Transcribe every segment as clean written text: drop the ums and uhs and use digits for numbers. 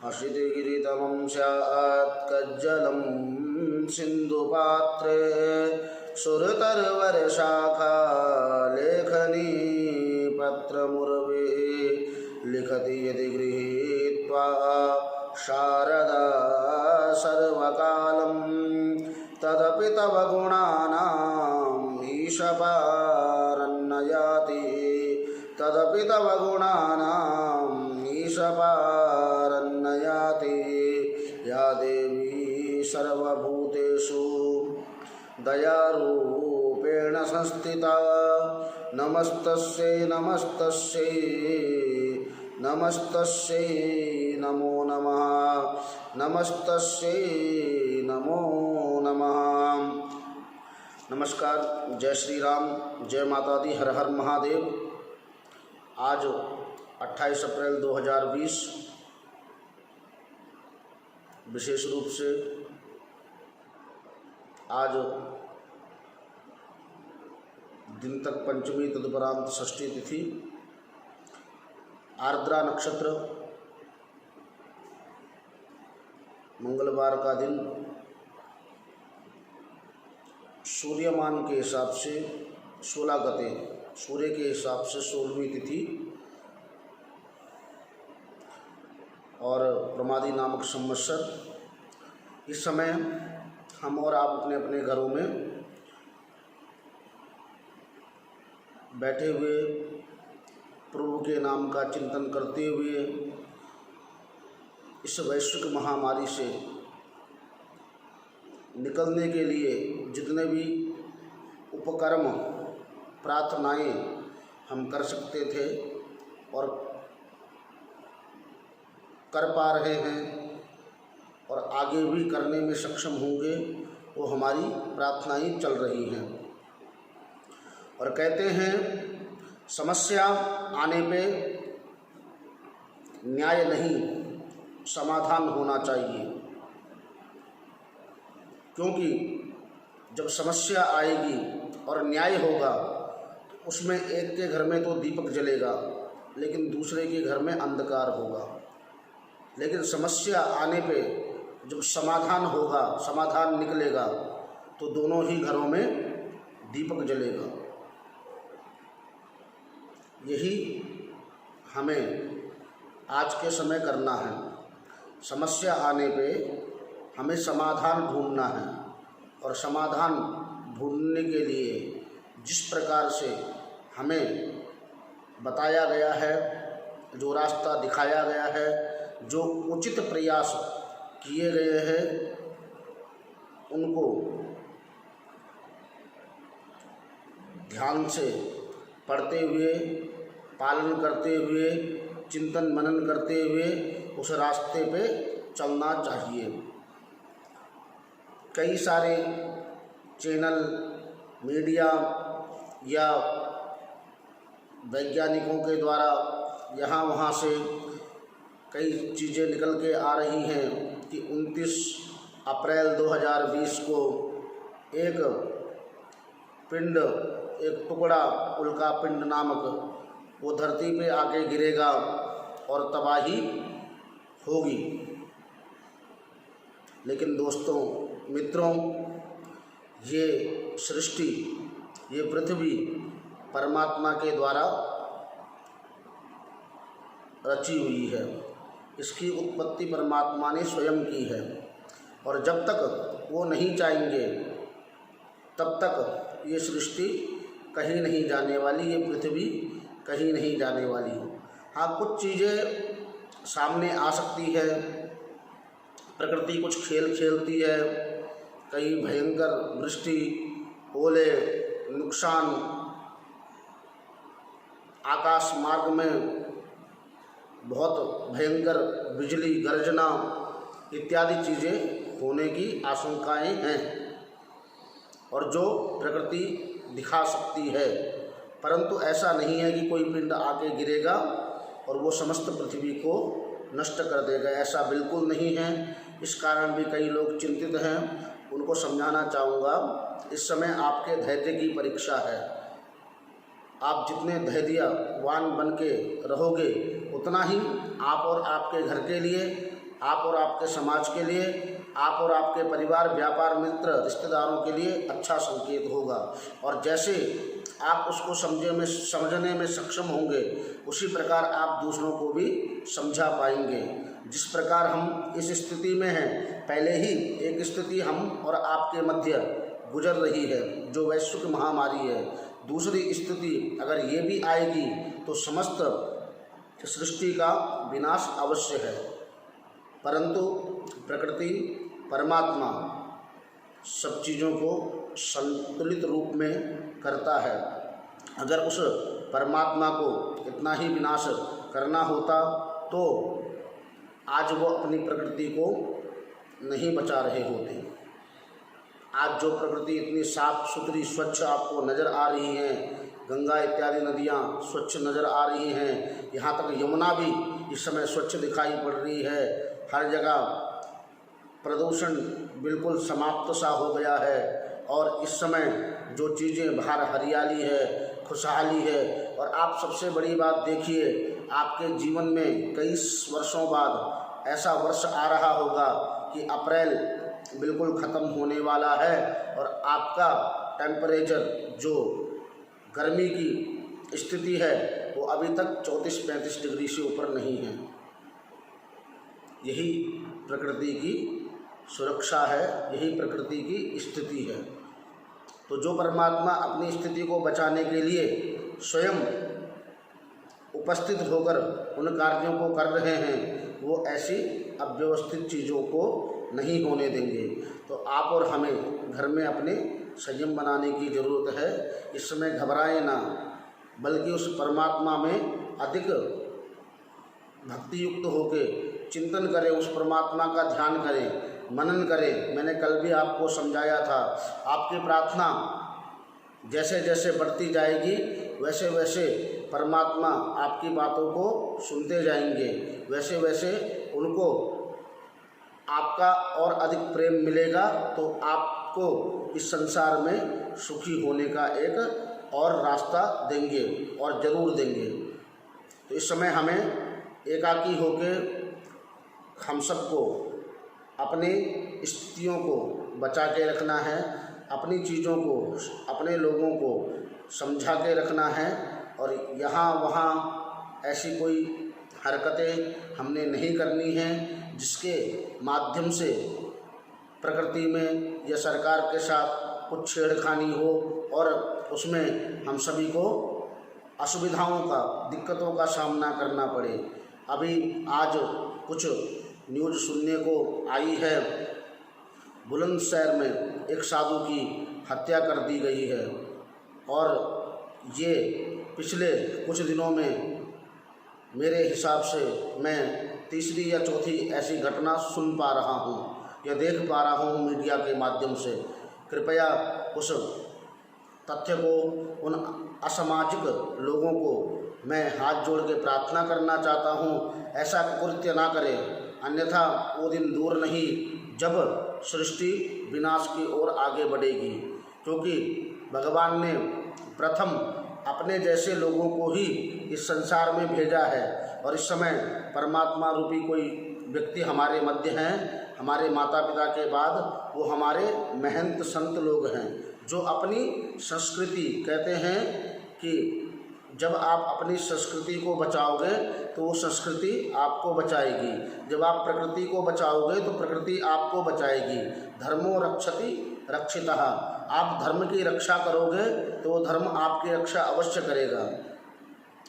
हसितगिरितमं स्यात् कज्जलं सिन्धुपात्रे सुरतर्वरशाखा लेखनी पत्रमुर्वे लिखति यदि गृहीत्वा शारदा सर्वकालं तदपि तव गुणानाम् ईशपारन्नयाति तदपि तव गुणानाम् ईशपारन्नयाति या देवी सर्वभूतेषु दयारूपेण संस्थिता नमस्तस्यै नमस्तस्यै नमस्तस्यै नमो नमः नमस्तस्यै नमो नमः। नमस्कार, जय श्री राम, जय माता दी, हर हर महादेव। आज 28 अप्रैल 2020 विशेष रूप से आज दिन तक पंचमी तदुपरांत षष्ठी तिथि, आर्द्रा नक्षत्र, मंगलवार का दिन, सूर्यमान के हिसाब से 16 गते, सूर्य के हिसाब से 16वीं तिथि और प्रमादी नामक संवत्सर। इस समय हम और आप अपने अपने घरों में बैठे हुए प्रभु के नाम का चिंतन करते हुए इस वैश्विक महामारी से निकलने के लिए जितने भी उपक्रम प्रार्थनाएं हम कर सकते थे और कर पा रहे हैं और आगे भी करने में सक्षम होंगे, वो हमारी प्रार्थनाएं चल रही हैं। और कहते हैं समस्या आने पे न्याय नहीं, समाधान होना चाहिए, क्योंकि जब समस्या आएगी और न्याय होगा तो उसमें एक के घर में तो दीपक जलेगा लेकिन दूसरे के घर में अंधकार होगा। लेकिन समस्या आने पे जब समाधान होगा, समाधान निकलेगा तो दोनों ही घरों में दीपक जलेगा। यही हमें आज के समय करना है। समस्या आने पे हमें समाधान ढूंढना है और समाधान ढूंढने के लिए जिस प्रकार से हमें बताया गया है, जो रास्ता दिखाया गया है, जो उचित प्रयास किए गए हैं, उनको ध्यान से पढ़ते हुए, पालन करते हुए, चिंतन मनन करते हुए उस रास्ते पे चलना चाहिए। कई सारे चैनल, मीडिया या वैज्ञानिकों के द्वारा यहाँ वहाँ से कई चीज़ें निकल के आ रही हैं कि 29 अप्रैल 2020 को एक पिंड, एक टुकड़ा उल्का पिंड नामक वो धरती पे आके गिरेगा और तबाही होगी। लेकिन दोस्तों, मित्रों, ये सृष्टि, ये पृथ्वी परमात्मा के द्वारा रची हुई है। इसकी उत्पत्ति परमात्मा ने स्वयं की है और जब तक वो नहीं चाहेंगे तब तक ये सृष्टि कहीं नहीं जाने वाली, ये पृथ्वी कहीं नहीं जाने वाली। हाँ, कुछ चीज़ें सामने आ सकती है, प्रकृति कुछ खेल खेलती है, कई भयंकर वृष्टि, ओले, नुकसान, आकाश मार्ग में बहुत भयंकर बिजली गर्जना इत्यादि चीज़ें होने की आशंकाएं हैं और जो प्रकृति दिखा सकती है। परंतु ऐसा नहीं है कि कोई पिंड आके गिरेगा और वो समस्त पृथ्वी को नष्ट कर देगा, ऐसा बिल्कुल नहीं है। इस कारण भी कई लोग चिंतित हैं, उनको समझाना चाहूँगा, इस समय आपके धैर्य की परीक्षा है। आप जितने धैर्यवान बन के रहोगे उतना ही आप और आपके घर के लिए आप और आपके समाज के लिए, आप और आपके परिवार, व्यापार, मित्र, रिश्तेदारों के लिए अच्छा संकेत होगा। और जैसे आप उसको समझने में सक्षम होंगे, उसी प्रकार आप दूसरों को भी समझा पाएंगे। जिस प्रकार हम इस स्थिति में हैं, पहले ही एक स्थिति हम और आपके मध्य गुजर रही है जो वैश्विक महामारी है। दूसरी स्थिति अगर ये भी आएगी तो समस्त सृष्टि का विनाश अवश्य है। परंतु प्रकृति, परमात्मा सब चीज़ों को संतुलित रूप में करता है। अगर उस परमात्मा को इतना ही विनाश करना होता तो आज वो अपनी प्रकृति को नहीं बचा रहे होते। आज जो प्रकृति इतनी साफ सुथरी स्वच्छ आपको नज़र आ रही है, गंगा इत्यादि नदियाँ स्वच्छ नज़र आ रही हैं, यहाँ तक यमुना भी इस समय स्वच्छ दिखाई पड़ रही है। हर जगह प्रदूषण बिल्कुल समाप्त सा हो गया है और इस समय जो चीज़ें बाहर हरियाली है, खुशहाली है। और आप सबसे बड़ी बात देखिए, आपके जीवन में कई वर्षों बाद ऐसा वर्ष आ रहा होगा कि अप्रैल बिल्कुल ख़त्म होने वाला है और आपका टेम्परेचर जो गर्मी की स्थिति है वो अभी तक 34-35 डिग्री से ऊपर नहीं है। यही प्रकृति की सुरक्षा है, यही प्रकृति की स्थिति है। तो जो परमात्मा अपनी स्थिति को बचाने के लिए स्वयं उपस्थित होकर उन कार्यों को कर रहे हैं, वो ऐसी अव्यवस्थित चीज़ों को नहीं होने देंगे। तो आप और हमें घर में अपने संयम बनाने की ज़रूरत है। इस समय घबराएं ना, बल्कि उस परमात्मा में अधिक भक्ति युक्त होकर चिंतन करें, उस परमात्मा का ध्यान करें, मनन करें। मैंने कल भी आपको समझाया था, आपकी प्रार्थना जैसे जैसे बढ़ती जाएगी वैसे वैसे परमात्मा आपकी बातों को सुनते जाएंगे, वैसे वैसे उनको आपका और अधिक प्रेम मिलेगा। तो आपको इस संसार में सुखी होने का एक और रास्ता देंगे और ज़रूर देंगे। तो इस समय हमें एकाकी होकर हम सबको अपनी स्थितियों को बचा के रखना है, अपनी चीज़ों को, अपने लोगों को समझा के रखना है। और यहाँ वहाँ ऐसी कोई हरकतें हमने नहीं करनी हैं जिसके माध्यम से प्रकृति में या सरकार के साथ कुछ छेड़खानी हो और उसमें हम सभी को असुविधाओं का, दिक्कतों का सामना करना पड़े। अभी आज कुछ न्यूज़ सुनने को आई है, बुलंदशहर में एक साधु की हत्या कर दी गई है और ये पिछले कुछ दिनों में मेरे हिसाब से मैं तीसरी या चौथी ऐसी घटना सुन पा रहा हूँ या देख पा रहा हूँ मीडिया के माध्यम से। कृपया उस तथ्य को, उन असामाजिक लोगों को मैं हाथ जोड़ के प्रार्थना करना चाहता हूँ, ऐसा कृत्य ना करें, अन्यथा वो दिन दूर नहीं जब सृष्टि विनाश की ओर आगे बढ़ेगी। क्योंकि भगवान ने प्रथम अपने जैसे लोगों को ही इस संसार में भेजा है और इस समय परमात्मा रूपी कोई व्यक्ति हमारे मध्य हैं। हमारे माता पिता के बाद वो हमारे महंत संत लोग हैं जो अपनी संस्कृति, कहते हैं कि जब आप अपनी संस्कृति को बचाओगे तो वो संस्कृति आपको बचाएगी, जब आप प्रकृति को बचाओगे तो प्रकृति आपको बचाएगी। धर्मो रक्षति रक्षितः, आप धर्म की रक्षा करोगे तो वो धर्म आपकी रक्षा अवश्य करेगा।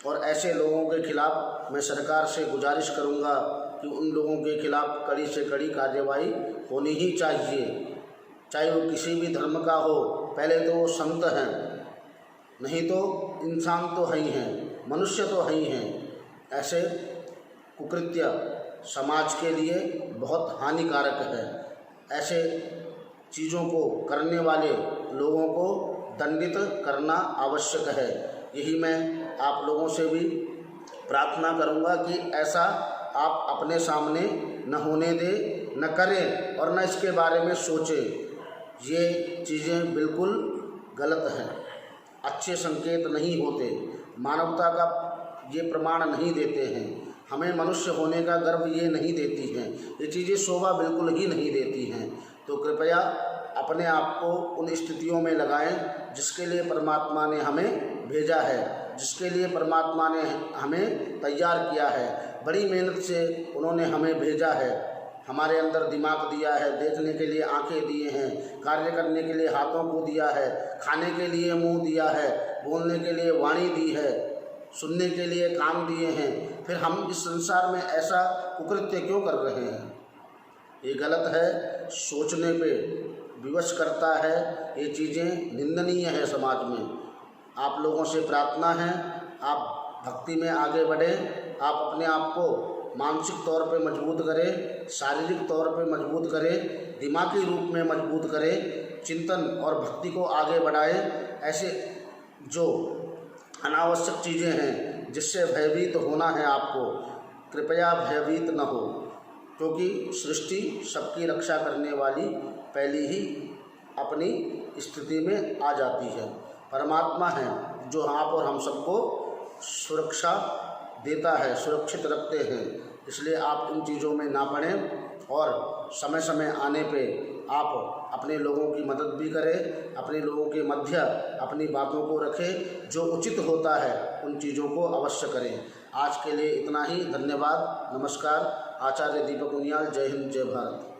और ऐसे लोगों के खिलाफ मैं सरकार से गुजारिश करूंगा कि उन लोगों के खिलाफ कड़ी से कड़ी कार्यवाही होनी ही चाहिए, चाहे वो किसी भी धर्म का हो। पहले तो वो संत हैं, नहीं तो इंसान तो है ही हैं, मनुष्य तो है ही हैं। ऐसे कुकृत्य समाज के लिए बहुत हानिकारक है। ऐसे चीज़ों को करने वाले लोगों को दंडित करना आवश्यक है। यही मैं आप लोगों से भी प्रार्थना करूंगा कि ऐसा आप अपने सामने न होने दें, न करें और न इसके बारे में सोचें। ये चीज़ें बिल्कुल गलत हैं, अच्छे संकेत नहीं होते, मानवता का ये प्रमाण नहीं देते हैं। हमें मनुष्य होने का गर्व ये नहीं देती हैं, ये चीज़ें शोभा बिल्कुल ही नहीं देती हैं। तो कृपया अपने आप को उन स्थितियों में लगाएं जिसके लिए परमात्मा ने हमें भेजा है, जिसके लिए परमात्मा ने हमें तैयार किया है। बड़ी मेहनत से उन्होंने हमें भेजा है, हमारे अंदर दिमाग दिया है, देखने के लिए आंखें दिए हैं, कार्य करने के लिए हाथों को दिया है, खाने के लिए मुंह दिया है, बोलने के लिए वाणी दी है, सुनने के लिए कान दिए हैं। फिर हम इस संसार में ऐसा कुकृत्य क्यों कर रहे हैं? ये गलत है, सोचने पे विवश करता है, ये चीज़ें निंदनीय है समाज में। आप लोगों से प्रार्थना है, आप भक्ति में आगे बढ़ें, आप अपने आप को मानसिक तौर पे मजबूत करें, शारीरिक तौर पे मजबूत करें, दिमागी रूप में मजबूत करें, चिंतन और भक्ति को आगे बढ़ाएं। ऐसे जो अनावश्यक चीज़ें हैं जिससे भयभीत होना है आपको, कृपया भयभीत न हो, क्योंकि सृष्टि सबकी रक्षा करने वाली पहले ही अपनी स्थिति में आ जाती है। परमात्मा है जो आप और हम सबको सुरक्षा देता है, सुरक्षित रखते हैं। इसलिए आप इन चीज़ों में ना पड़ें और समय समय आने पे आप अपने लोगों की मदद भी करें, अपने लोगों के मध्य अपनी बातों को रखें, जो उचित होता है उन चीज़ों को अवश्य करें। आज के लिए इतना ही, धन्यवाद, नमस्कार। आचार्य दीपक उनियाल। जय हिंद, जय भारत।